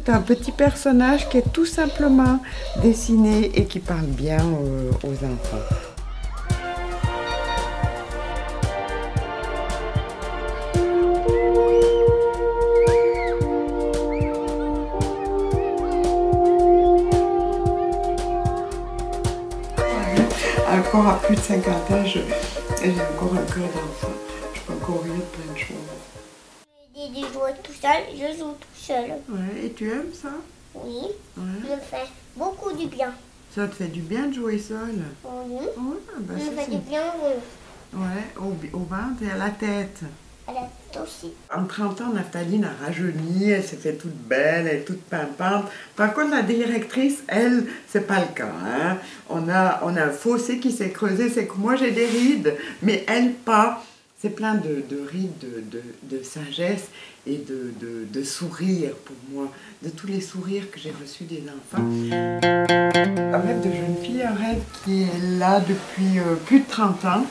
C'est un petit personnage qui est tout simplement dessiné et qui parle bien aux enfants. Encore à plus de 50 ans, j'ai encore un cœur d'enfant. Je peux encore rire de plein de choses. J'ai joué tout seul, je joue tout seul. Ouais, et tu aimes ça? Oui, Ouais. ça me fait beaucoup du bien. Ça te fait du bien de jouer seul? Oui, Ouais, ben ça me ça, fait du bien ouais, au ventre et à la tête. à la tête aussi. En 30 ans, Naphthaline a rajeuni, elle s'est fait toute belle, elle est toute pimpante. Par contre, la directrice, elle, c'est pas le cas. Hein? On a un fossé qui s'est creusé, c'est que moi j'ai des rides, mais elle pas. C'est plein de rides, de sagesse et de sourires pour moi, de tous les sourires que j'ai reçus des enfants. Un rêve de jeune fille, un rêve qui est là depuis plus de 30 ans.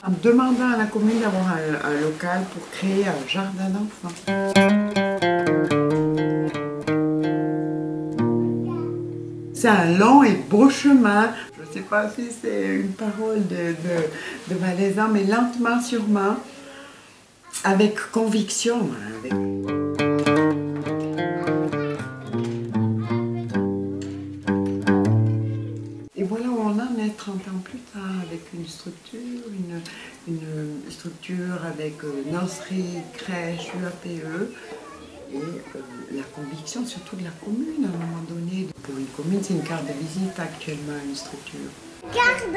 En demandant à la commune d'avoir un local pour créer un jardin d'enfants. C'est un long et beau chemin. Je ne sais pas si c'est une parole de malaisant, mais lentement, sûrement, avec conviction. Et voilà où on en est 30 ans plus tard, avec une structure, une structure avec nurserie, crèche, UAPE, et la conviction surtout de la commune à un moment donné. Pour une commune, c'est une carte de visite actuellement, une structure. Regarde,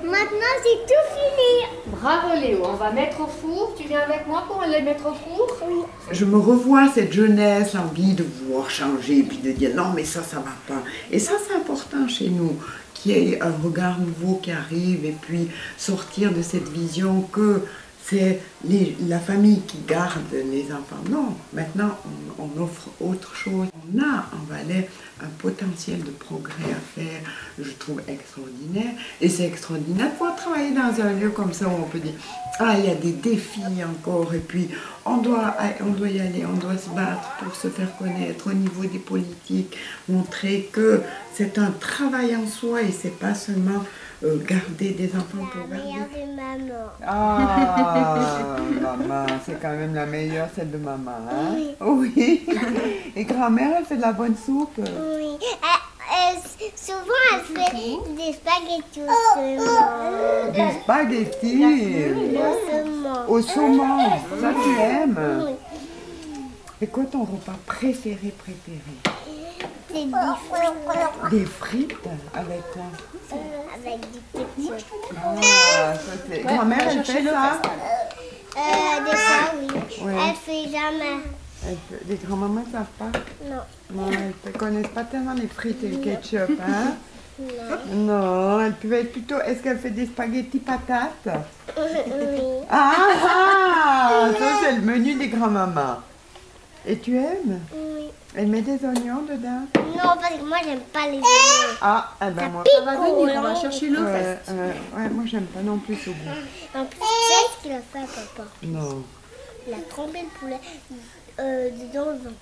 maintenant c'est tout fini. Bravo Léo, on va mettre au four. Tu viens avec moi pour aller mettre au four? Oui. Je me revois cette jeunesse, l'envie de vouloir changer, puis de dire non mais ça va pas. Et ça c'est important chez nous, qu'il y ait un regard nouveau qui arrive et puis sortir de cette vision que c'est la famille qui garde les enfants. Non, maintenant on offre autre chose. On a en Valais un potentiel de progrès à faire, je trouve extraordinaire. Et c'est extraordinaire de pouvoir travailler dans un lieu comme ça où on peut dire ah, il y a des défis encore et puis on doit y aller, on doit se battre pour se faire connaître au niveau des politiques, montrer que c'est un travail en soi et c'est pas seulement garder des enfants pour La garder. meilleure de maman. Ah, maman, c'est quand même la meilleure, celle de maman, hein? Oui. Et grand-mère, elle fait de la bonne soupe. Oui. Souvent, elle fait des spaghettis au saumon. Des spaghettis au saumon. Ça, tu aimes? Oui. C'est quoi ton repas préféré? C'est des frites. Des frites? Avec quoi? Avec du ketchup. Ah, ça c'est... Grand-mère, elle fait ça? Des fois, oui. Ouais. Elle fait jamais. Les grands-mamans ne savent pas? Non. Non, elles ne connaissent pas tellement les frites et le ketchup, hein? Non. Non, elle pouvait être plutôt... Est-ce qu'elle fait des spaghettis patates? Oui. Ah, ça c'est le menu des grands-mamans. Et tu aimes? Oui. Elle met des oignons dedans? Non, parce que moi, j'aime pas les oignons. Ah, eh ben moi... On va venir, on va chercher le reste. Ouais, moi j'aime pas non plus au goût. En plus, tu sais ce qu'il a fait à papa? Non. Il a trempé le poulet dans le vin.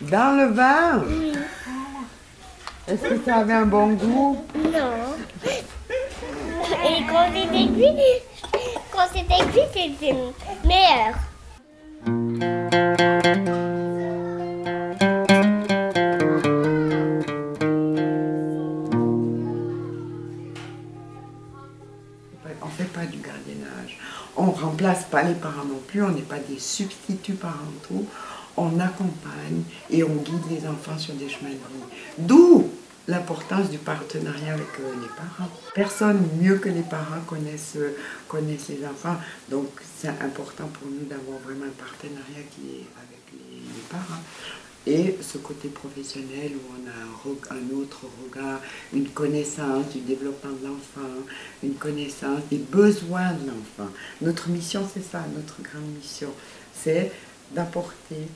Dans le vin? Oui. Est-ce que ça avait un bon goût? Non. Et quand c'était cuit, c'était meilleur. On ne fait pas du gardiennage. On ne remplace pas les parents non plus, on n'est pas des substituts parentaux. On accompagne et on guide les enfants sur des chemins de vie. D'où l'importance du partenariat avec les parents. Personne mieux que les parents connaissent les enfants. Donc c'est important pour nous d'avoir vraiment un partenariat qui est avec les parents. Et ce côté professionnel où on a un autre regard, une connaissance du développement de l'enfant, une connaissance des besoins de l'enfant. Notre mission, c'est ça, notre grande mission, c'est d'apporter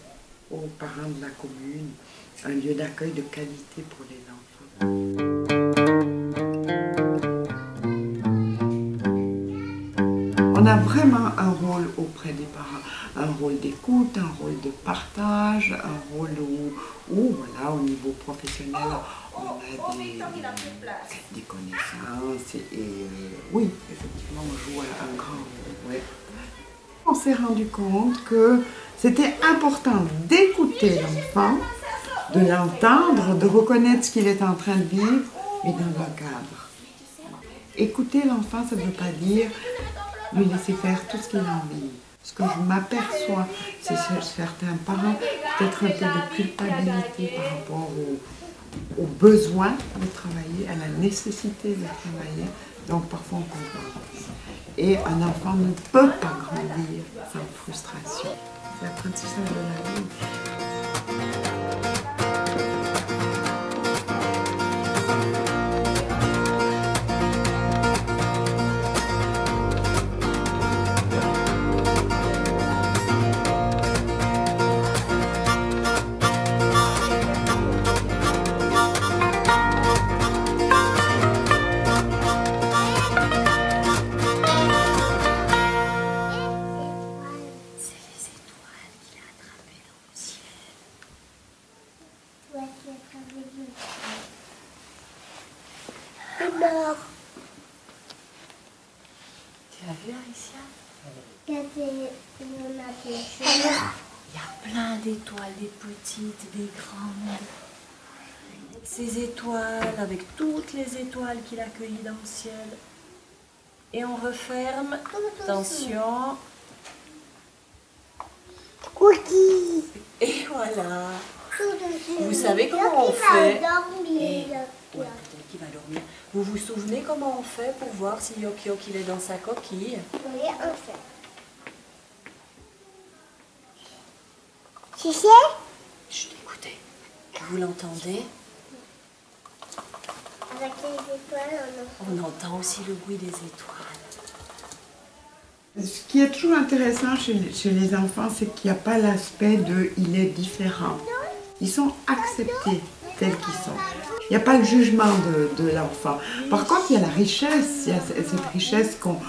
aux parents de la commune un lieu d'accueil de qualité pour les enfants. On a vraiment un rôle auprès des parents, un rôle d'écoute, un rôle de partage, un rôle où voilà, au niveau professionnel, on a des connaissances et oui, effectivement, on joue un grand rôle. Ouais. On s'est rendu compte que c'était important d'écouter l'enfant, de l'entendre, de reconnaître ce qu'il est en train de vivre, mais dans un cadre. Écouter l'enfant, ça ne veut pas dire lui laisser faire tout ce qu'il a envie. Ce que je m'aperçois, c'est que certains parents, peut-être un peu de culpabilité par rapport au besoin de travailler, à la nécessité de travailler. Donc parfois on comprend. Et un enfant ne peut pas grandir sans frustration. C'est l'apprentissage de la vie. Tu as vu, Aricia? Il y a plein d'étoiles, des petites, des grandes. Ces étoiles, avec toutes les étoiles qu'il a cueillies dans le ciel. Et on referme. Attention. Cookie. Et voilà. Vous savez comment on fait? Ouais, peut-être qu'il va dormir. Vous vous souvenez comment on fait pour voir si Yok Yok il est dans sa coquille? Oui, on fait. Tu sais? Chut, écoutez. Vous l'entendez? Avec les étoiles, On entend aussi le bruit des étoiles. Ce qui est toujours intéressant chez les enfants, c'est qu'il n'y a pas l'aspect de « il est différent ». Ils sont acceptés tels qu'ils sont. Il n'y a pas le jugement de l'enfant. Par contre, il y a la richesse, il y a cette richesse qu'on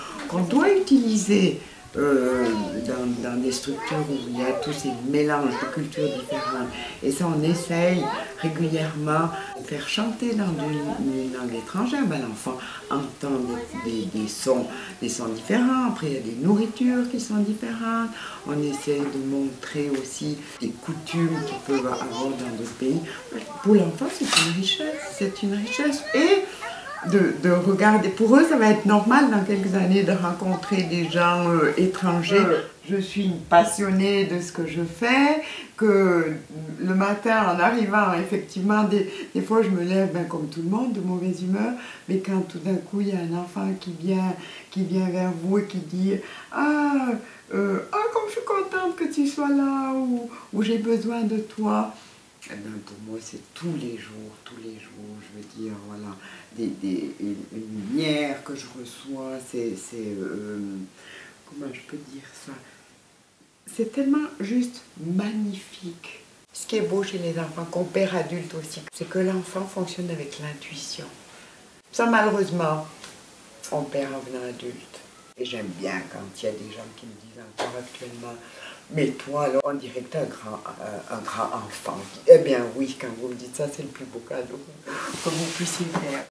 doit utiliser dans des structures où il y a tous ces mélanges de cultures différentes. Et ça, on essaye régulièrement de faire chanter dans une langue étrangère. Ben, l'enfant entend des sons différents. Après, il y a des nourritures qui sont différentes. On essaye de montrer aussi des coutumes qu'ils peuvent avoir dans d'autres pays. Pour l'enfant, c'est une richesse. C'est une richesse. Et de regarder. Pour eux, ça va être normal dans quelques années de rencontrer des gens étrangers. Je suis une passionnée de ce que je fais, que le matin, en arrivant, effectivement, des fois, je me lève comme tout le monde, de mauvaise humeur, mais quand tout d'un coup, il y a un enfant qui vient vers vous et qui dit « Ah, comme je suis contente que tu sois là » ou « J'ai besoin de toi », eh bien, pour moi, c'est tous les jours, je veux dire, voilà, une lumière que je reçois, comment je peux dire ça? C'est tellement juste magnifique. Ce qui est beau chez les enfants, qu'on perd adulte aussi, c'est que l'enfant fonctionne avec l'intuition. Ça, malheureusement, on perd en venant adulte. Et j'aime bien quand il y a des gens qui me disent encore actuellement « Mais toi, alors, on dirait que tu es un grand enfant. » Eh bien oui, quand vous me dites ça, c'est le plus beau cadeau que vous puissiez faire.